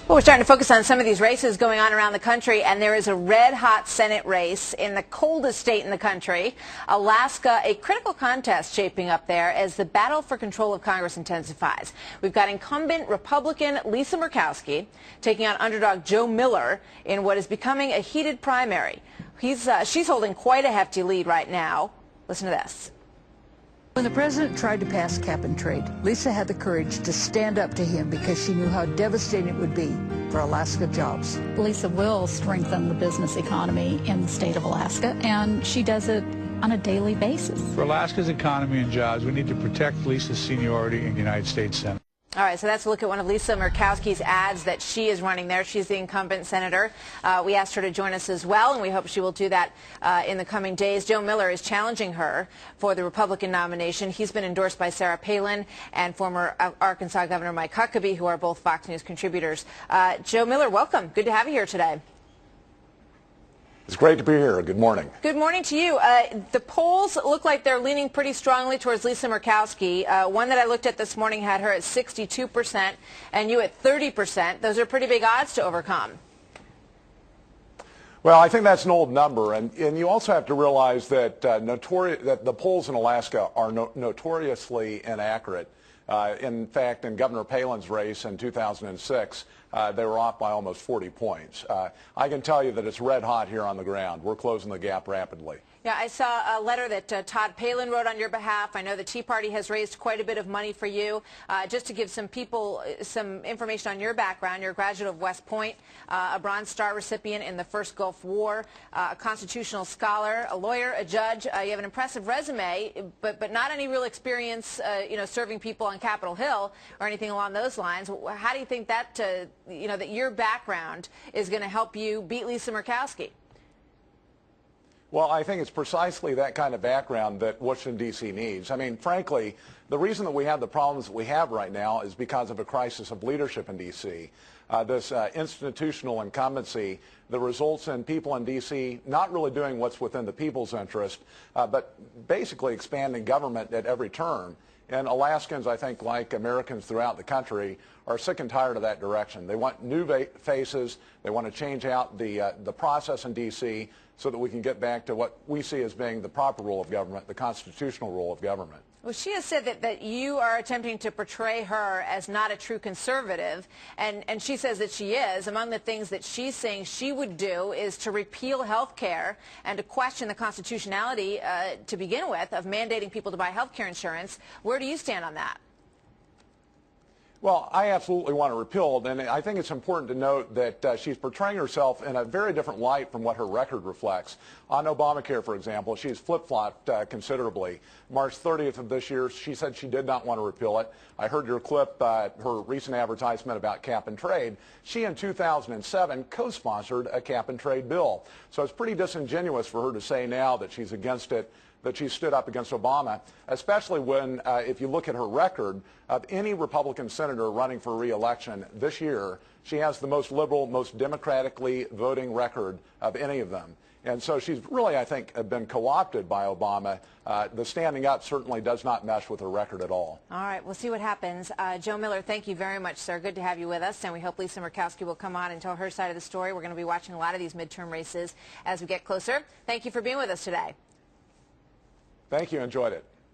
Well, we're starting to focus on some of these races going on around the country, and there is a red-hot Senate race in the coldest state in the country, Alaska, a critical contest shaping up there as the battle for control of Congress intensifies. We've got incumbent Republican Lisa Murkowski taking on underdog Joe Miller in what is becoming a heated primary. She's holding quite a hefty lead right now. Listen to this. When the president tried to pass cap and trade, Lisa had the courage to stand up to him because she knew how devastating it would be for Alaska jobs. Lisa will strengthen the business economy in the state of Alaska, and she does it on a daily basis. For Alaska's economy and jobs, we need to protect Lisa's seniority in the United States Senate. All right, so that's a look at one of Lisa Murkowski's ads that she is running there. She's the incumbent senator. We asked her to join us as well, and we hope she will do that in the coming days. Joe Miller is challenging her for the Republican nomination. He's been endorsed by Sarah Palin and former Arkansas Governor Mike Huckabee, who are both Fox News contributors. Joe Miller, welcome. Good to have you here today. It's great to be here. Good morning. Good morning to you. The polls look like they're leaning pretty strongly towards Lisa Murkowski. One that I looked at this morning had her at 62% and you at 30%. Those are pretty big odds to overcome. Well, I think that's an old number, and you also have to realize that, that the polls in Alaska are notoriously inaccurate. In fact, in Governor Palin's race in 2006, they were off by almost 40 points. I can tell you that it's red hot here on the ground. We're closing the gap rapidly. Yeah, I saw a letter that Todd Palin wrote on your behalf. I know the Tea Party has raised quite a bit of money for you. Just to give some people some information on your background, you're a graduate of West Point, a Bronze Star recipient in the first Gulf War, a constitutional scholar, a lawyer, a judge. You have an impressive resume, but not any real experience, serving people on Capitol Hill or anything along those lines. How do you think that, that your background is going to help you beat Lisa Murkowski? Well, I think it's precisely that kind of background that Washington, D.C. needs. I mean, frankly, the reason that we have the problems that we have right now is because of a crisis of leadership in D.C. This institutional incumbency that results in people in D.C. not really doing what's within the people's interest, but basically expanding government at every turn. And Alaskans, I think, like Americans throughout the country, are sick and tired of that direction. They want new faces. They want to change out the process in D.C. so that we can get back to what we see as being the proper role of government, the constitutional role of government. Well, she has said that you are attempting to portray her as not a true conservative, and she says that she is. Among the things that she's saying she would do is to repeal health care and to question the constitutionality, to begin with, of mandating people to buy health care insurance. Where do you stand on that? Well, I absolutely want to repeal it, and I think it's important to note that she's portraying herself in a very different light from what her record reflects. On Obamacare, for example, she's flip-flopped considerably. March 30th of this year, she said she did not want to repeal it. I heard your clip, her recent advertisement about cap and trade. She, in 2007, co-sponsored a cap and trade bill. So it's pretty disingenuous for her to say now that she's against it, that she stood up against Obama, especially when, if you look at her record, of any Republican senator running for re-election this year, she has the most liberal, most democratically voting record of any of them. And so she's really, I think, been co-opted by Obama. The standing up certainly does not mesh with her record at all. All right, we'll see what happens. Joe Miller, thank you very much, sir. Good to have you with us, and we hope Lisa Murkowski will come on and tell her side of the story. We're going to be watching a lot of these midterm races as we get closer. Thank you for being with us today. Thank you. Enjoyed it.